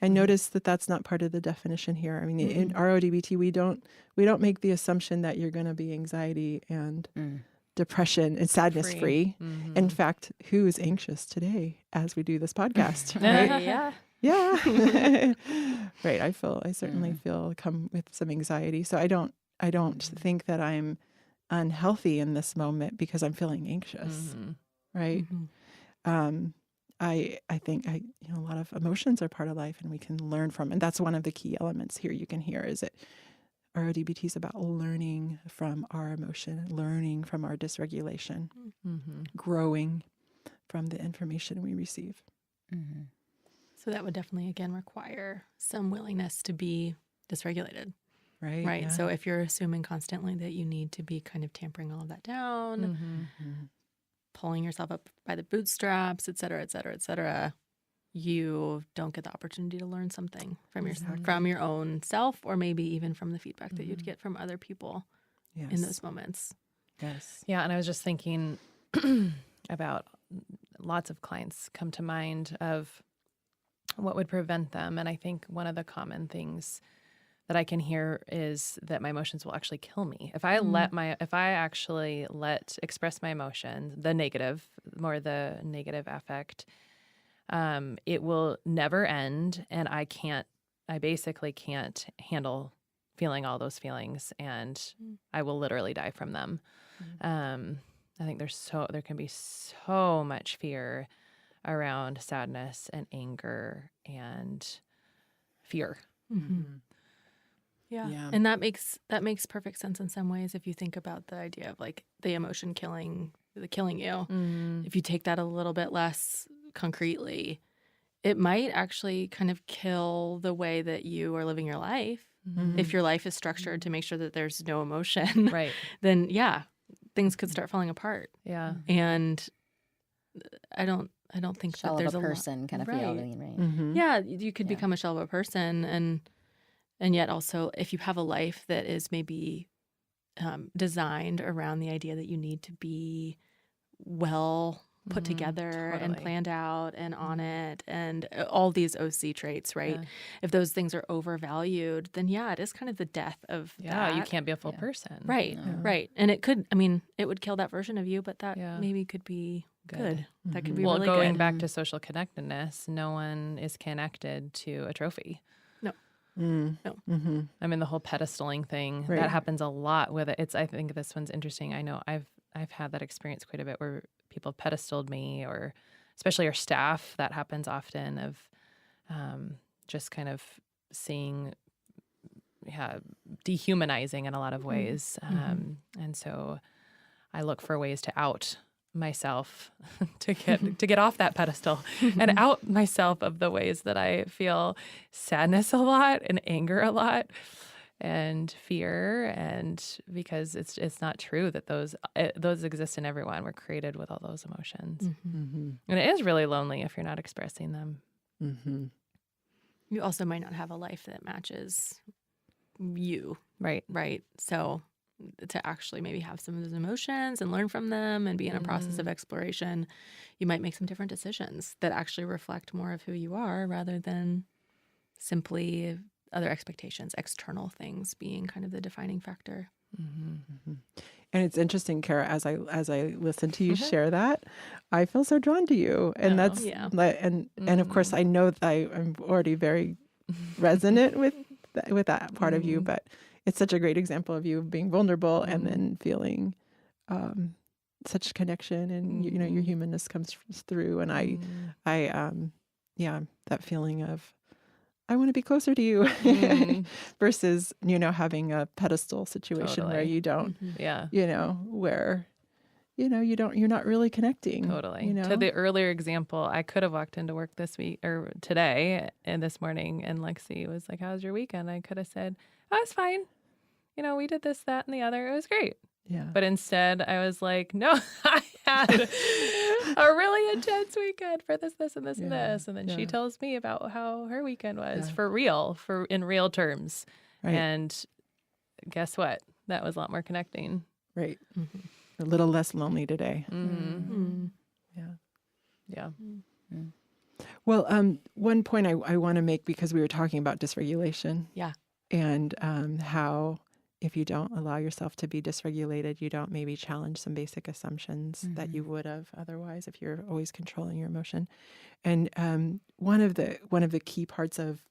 And notice that that's not part of the definition here. I mean, in RDBT, we don't make the assumption that you're going to be anxiety and depression and sadness free. In fact, who is anxious today as we do this podcast? Right? Yeah. Right. I certainly feel come with some anxiety. So I don't think that I'm unhealthy in this moment because I'm feeling anxious. Right. I think a lot of emotions are part of life and we can learn from, and that's one of the key elements here you can hear is that RODBT is about learning from our emotion, learning from our dysregulation, growing from the information we receive. So that would definitely, again, require some willingness to be dysregulated. Right. Right. Yeah. So if you're assuming constantly that you need to be kind of tampering all of that down, pulling yourself up by the bootstraps, et cetera, you don't get the opportunity to learn something from your own self, or maybe even from the feedback that you'd get from other people in those moments. Yes. Yeah. And I was just thinking about lots of clients come to mind of what would prevent them. And I think one of the common things that I can hear is that my emotions will actually kill me. If I actually express my emotions, the negative affect, it will never end. And I basically can't handle feeling all those feelings, and I will literally die from them. I think there can be so much fear around sadness and anger and fear. Yeah. Yeah. And that makes perfect sense in some ways if you think about the idea of like the emotion killing you. If you take that a little bit less concretely, it might actually kind of kill the way that you are living your life. If your life is structured to make sure that there's no emotion, Right. then things could start falling apart. Yeah. And I don't think Shell that there's of a lot- person kind of right. feeling, right? Mm-hmm. Yeah, you could Yeah. become a shell of a person, and yet also if you have a life that is maybe designed around the idea that you need to be well put together and Totally. planned out and on it, and all these OC traits, right? Yeah. If those things are overvalued, then it is kind of the death of Yeah, you that. can't be a full Yeah. person. Right, No. right. And it would kill that version of you, but that maybe could be good. That could be Well, really going good. back to social connectedness, no one is connected to a trophy. Mm-hmm. I mean, the whole pedestaling thing, Right. that happens a lot with it. I think this one's interesting. I know I've had that experience quite a bit where people pedestaled me, or especially our staff. That happens often, of just kind of seeing dehumanizing in a lot of ways. And so I look for ways to out myself to get off that pedestal and out myself of the ways that I feel sadness a lot and anger a lot and fear, and because it's not true that those exist in everyone. We're created with all those emotions. Mm-hmm. And it is really lonely if you're not expressing them. Mm-hmm. You also might not have a life that matches you, Right. right? So to actually maybe have some of those emotions and learn from them and be in a process of exploration, you might make some different decisions that actually reflect more of who you are rather than simply other expectations, external things being kind of the defining factor. And it's interesting, Kara, as I listen to you share that, I feel so drawn to you, and that's yeah. and of course I know that I'm already very resonant with that part of you, but it's such a great example of you being vulnerable and then feeling such connection, and your humanness comes through, and I that feeling of I want to be closer to you versus, having a pedestal situation where Totally. you don't, Yeah. where, you're not really connecting. Totally. To the earlier example, I could have walked into work this week or today and this morning, and Lexi was like, "How's your weekend?" I could have said, "Oh, it's fine. We did this, that, and the other. It was great." Yeah. But instead, I was like, "No, I had a really intense weekend for this, and this, and this." And then she tells me about how her weekend was for real, in real terms. Right. And guess what? That was a lot more connecting. Right. A little less lonely today. Yeah. Well, one point I want to make, because we were talking about dysregulation. Yeah. And how if you don't allow yourself to be dysregulated, you don't maybe challenge some basic assumptions that you would have otherwise if you're always controlling your emotion. And one of the key parts of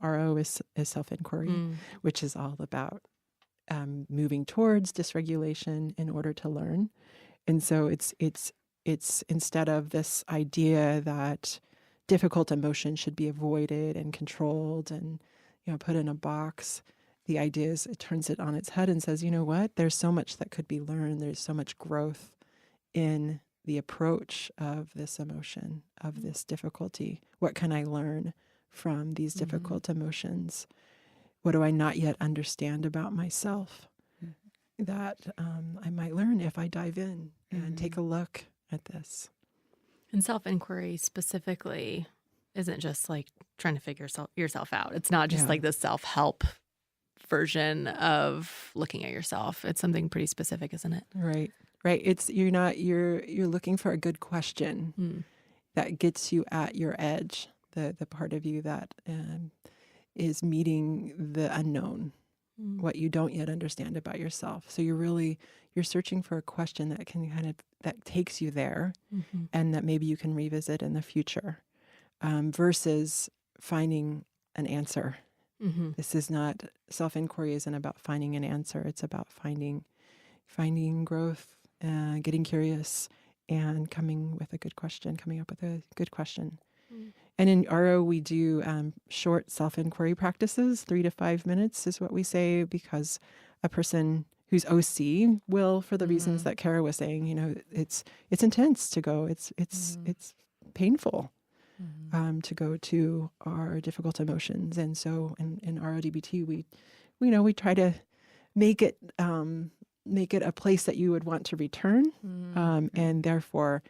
RO is self-inquiry, which is all about moving towards dysregulation in order to learn. And so it's instead of this idea that difficult emotion should be avoided and controlled and put in a box, the idea is it turns it on its head and says, you know what, there's so much that could be learned. There's so much growth in the approach of this emotion, of this difficulty. What can I learn from these difficult emotions? What do I not yet understand about myself that I might learn if I dive in and take a look at this? And self-inquiry specifically isn't just like trying to figure yourself out. It's not just like the self-help version of looking at yourself. It's something pretty specific, isn't it? Right. It's you're looking for a good question that gets you at your edge, the part of you that is meeting the unknown, what you don't yet understand about yourself. So you're searching for a question that can that takes you there, and that maybe you can revisit in the future, versus finding an answer. This is not, self-inquiry isn't about finding an answer. It's about finding growth, getting curious, and coming up with a good question. And in RO, we do short self-inquiry practices, 3 to 5 minutes is what we say, because a person who's OC will, for the reasons that Kara was saying, it's intense to go. It's painful to go to our difficult emotions. And so in RDBT, we try to make it a place that you would want to return, and therefore,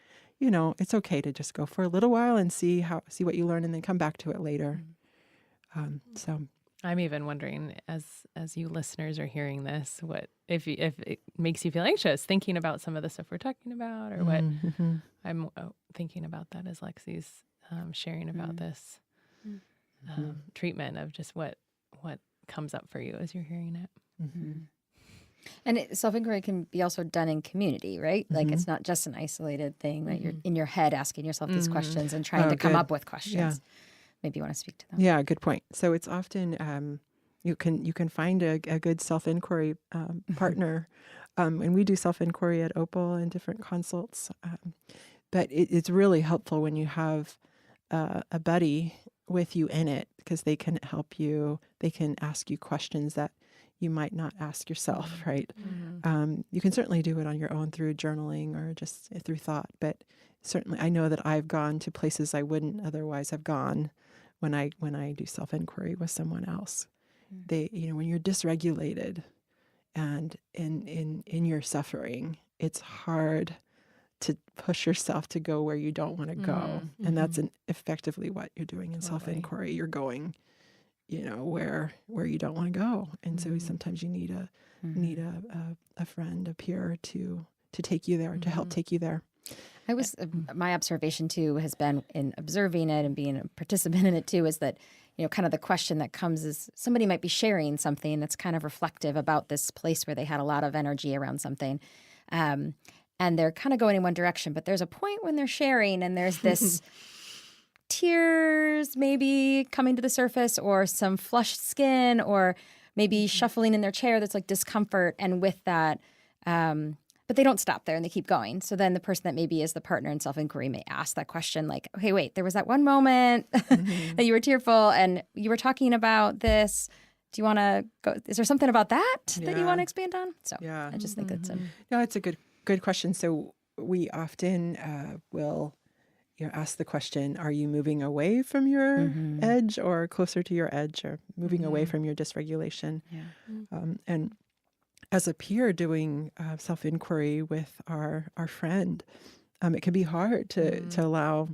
it's okay to just go for a little while and see what you learn, and then come back to it later. So I'm even wondering, as you listeners are hearing this, what if it makes you feel anxious thinking about some of the stuff we're talking about, or what I'm thinking about that as Lexi's sharing about this treatment of just what comes up for you as you're hearing it. And self-inquiry can be also done in community, right? Like it's not just an isolated thing that you're in your head asking yourself these questions and trying to come up with questions. Yeah. Maybe you want to speak to them. Yeah, good point. So it's often you can find a good self-inquiry partner, and we do self-inquiry at Opal in different consults. But it's really helpful when you have a buddy with you in it, because they can help you. They can ask you questions that you might not ask yourself, right? You can certainly do it on your own through journaling or just through thought. But certainly, I know that I've gone to places I wouldn't otherwise have gone when I do self-inquiry with someone else. They, when you're dysregulated and in your suffering, it's hard to push yourself to go where you don't want to go. And that's effectively what you're doing in self-inquiry. You're going, where you don't want to go. And so sometimes you need a friend, a peer to take you there, to help take you there. My observation too has been in observing it and being a participant in it too, is that, kind of the question that comes is somebody might be sharing something that's kind of reflective about this place where they had a lot of energy around something. And they're kind of going in one direction, but there's a point when they're sharing and there's this tears maybe coming to the surface, or some flushed skin, or maybe shuffling in their chair that's like discomfort. And with that, but they don't stop there and they keep going. So then the person that maybe is the partner in self-inquiry may ask that question like, okay, wait, there was that one moment that you were tearful and you were talking about this. Do you want to go? Is there something about that you want to expand on? So I just think that's it's a good question. So we often will ask the question, are you moving away from your edge or closer to your edge, or moving away from your dysregulation? And as a peer doing self-inquiry with our friend, it can be hard to allow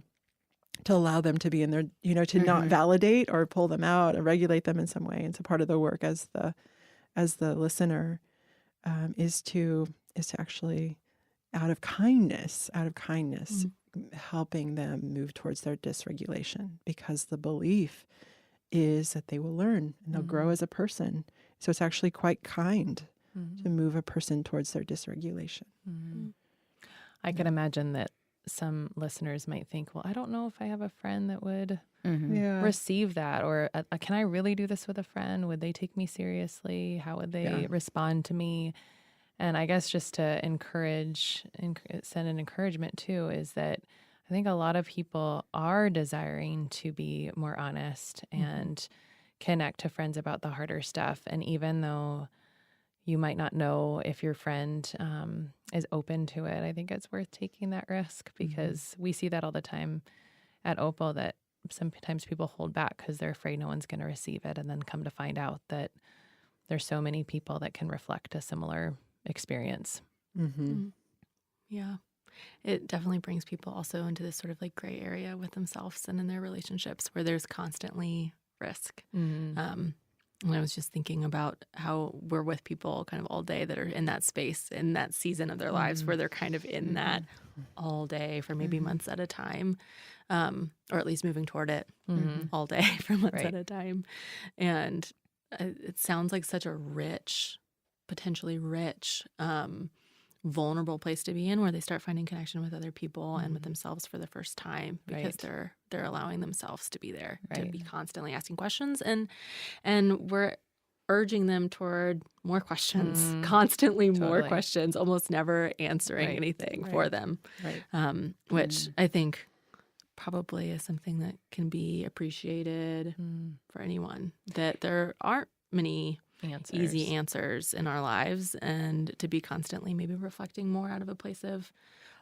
them to be in their, to not validate or pull them out and regulate them in some way. And so part of the work as the listener is to actually out of kindness, helping them move towards their dysregulation, because the belief is that they will learn and they'll grow as a person. So it's actually quite kind to move a person towards their dysregulation. I can imagine that some listeners might think, well, I don't know if I have a friend that would receive that, or can I really do this with a friend? Would they take me seriously? How would they respond to me? And I guess just to send an encouragement too, is that I think a lot of people are desiring to be more honest and connect to friends about the harder stuff. And even though you might not know if your friend is open to it, I think it's worth taking that risk, because we see that all the time at Opal, that sometimes people hold back because they're afraid no one's going to receive it, and then come to find out that there's so many people that can reflect a similar experience. Yeah. It definitely brings people also into this sort of like gray area with themselves and in their relationships, where there's constantly risk. And I was just thinking about how we're with people kind of all day that are in that space, in that season of their lives where they're kind of in that all day for maybe months at a time, or at least moving toward it all day for months at a time. And it sounds like such a rich, potentially rich, vulnerable place to be in, where they start finding connection with other people and with themselves for the first time, because they're allowing themselves to be there, to be constantly asking questions, and we're urging them toward more questions, constantly more questions, almost never answering anything for them, which I think probably is something that can be appreciated for anyone, that there aren't many easy answers in our lives, and to be constantly maybe reflecting more out of a place of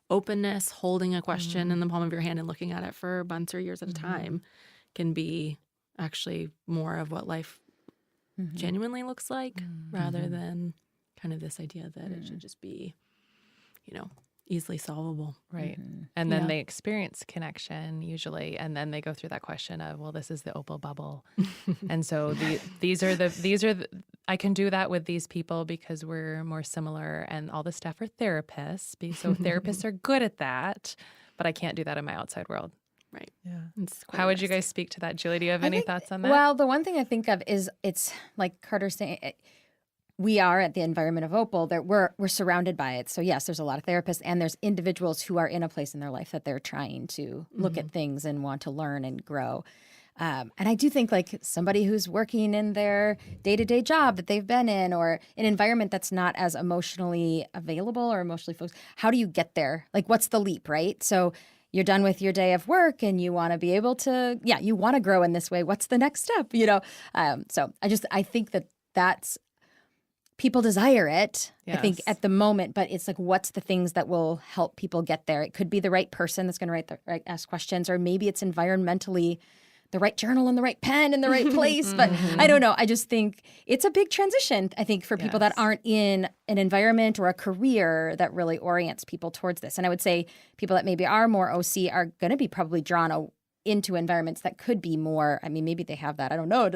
openness, holding a question in the palm of your hand and looking at it for months or years at a time can be actually more of what life genuinely looks like, rather than kind of this idea that it should just be, easily solvable. Right. And then they experience connection usually, and then they go through that question of, well, this is the Opal Bubble. And so these are the I can do that with these people because we're more similar, and all the staff are therapists. So therapists are good at that, but I can't do that in my outside world. Right. Yeah. How would you guys speak to that? Julie, do you have any thoughts on that? Well, the one thing I think of is, it's like Carter's saying, we are at the environment of Opal, that we're surrounded by it. So yes, there's a lot of therapists, and there's individuals who are in a place in their life that they're trying to look at things and want to learn and grow. And I do think, like, somebody who's working in their day-to-day job that they've been in, or an environment that's not as emotionally available or emotionally focused, how do you get there? Like, what's the leap, right? So you're done with your day of work and you want to be able to, you want to grow in this way. What's the next step? So I think that's, people desire it, I think, at the moment, but it's like, what's the things that will help people get there? It could be the right person that's going to ask questions, or maybe it's environmentally the right journal and the right pen in the right place. But I don't know. I just think it's a big transition, I think, for people that aren't in an environment or a career that really orients people towards this. And I would say people that maybe are more OC are going to be probably drawn into environments that could be more, I mean, maybe they have that. I don't know.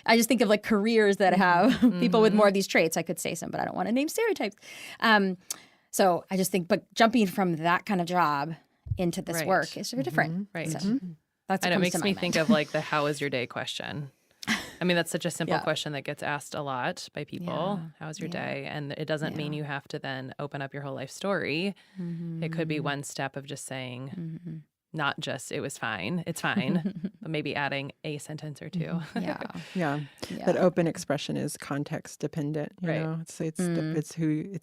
I just think of like careers that have people with more of these traits. I could say some, but I don't want to name stereotypes. So I just think, but jumping from that kind of job into this work is very different. Right. So that's and it makes me think of like the how was your day question. I mean, that's such a simple question that gets asked a lot by people. How was your day? And it doesn't mean you have to then open up your whole life story. It could be one step of just saying, not just it was fine, it's fine, but maybe adding a sentence or two. Yeah. That open expression is context dependent. You know, it's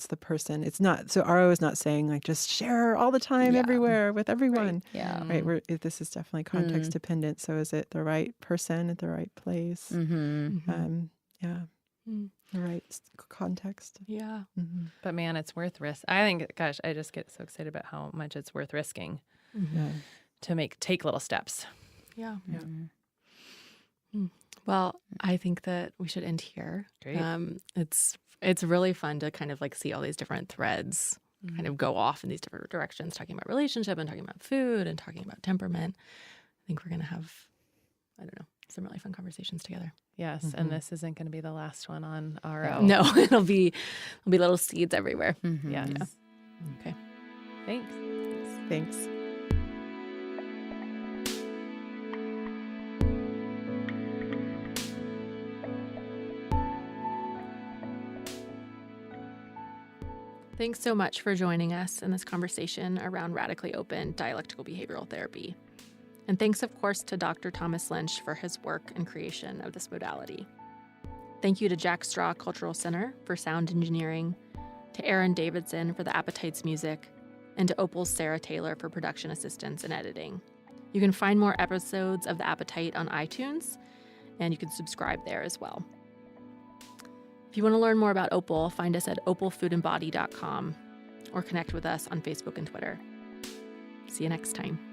the person. It's not, so RO is not saying like just share all the time everywhere with everyone. Right. This is definitely context dependent. So is it the right person at the right place? The right context. Yeah. But man, it's worth risk. I think, gosh, I just get so excited about how much it's worth risking. To take little steps. Well, I think that we should end here. Great. It's really fun to kind of like see all these different threads kind of go off in these different directions, talking about relationship and talking about food and talking about temperament. I think we're going to have, I don't know, some really fun conversations together. Yes, and this isn't going to be the last one on RO. No, there'll be little seeds everywhere. Yes. Yeah. Okay. Thanks. Thanks so much for joining us in this conversation around radically open dialectical behavioral therapy. And thanks, of course, to Dr. Thomas Lynch for his work and creation of this modality. Thank you to Jack Straw Cultural Center for sound engineering, to Aaron Davidson for the Appetites music, and to Opal's Sarah Taylor for production assistance and editing. You can find more episodes of The Appetite on iTunes, and you can subscribe there as well. If you want to learn more about Opal, find us at opalfoodandbody.com or connect with us on Facebook and Twitter. See you next time.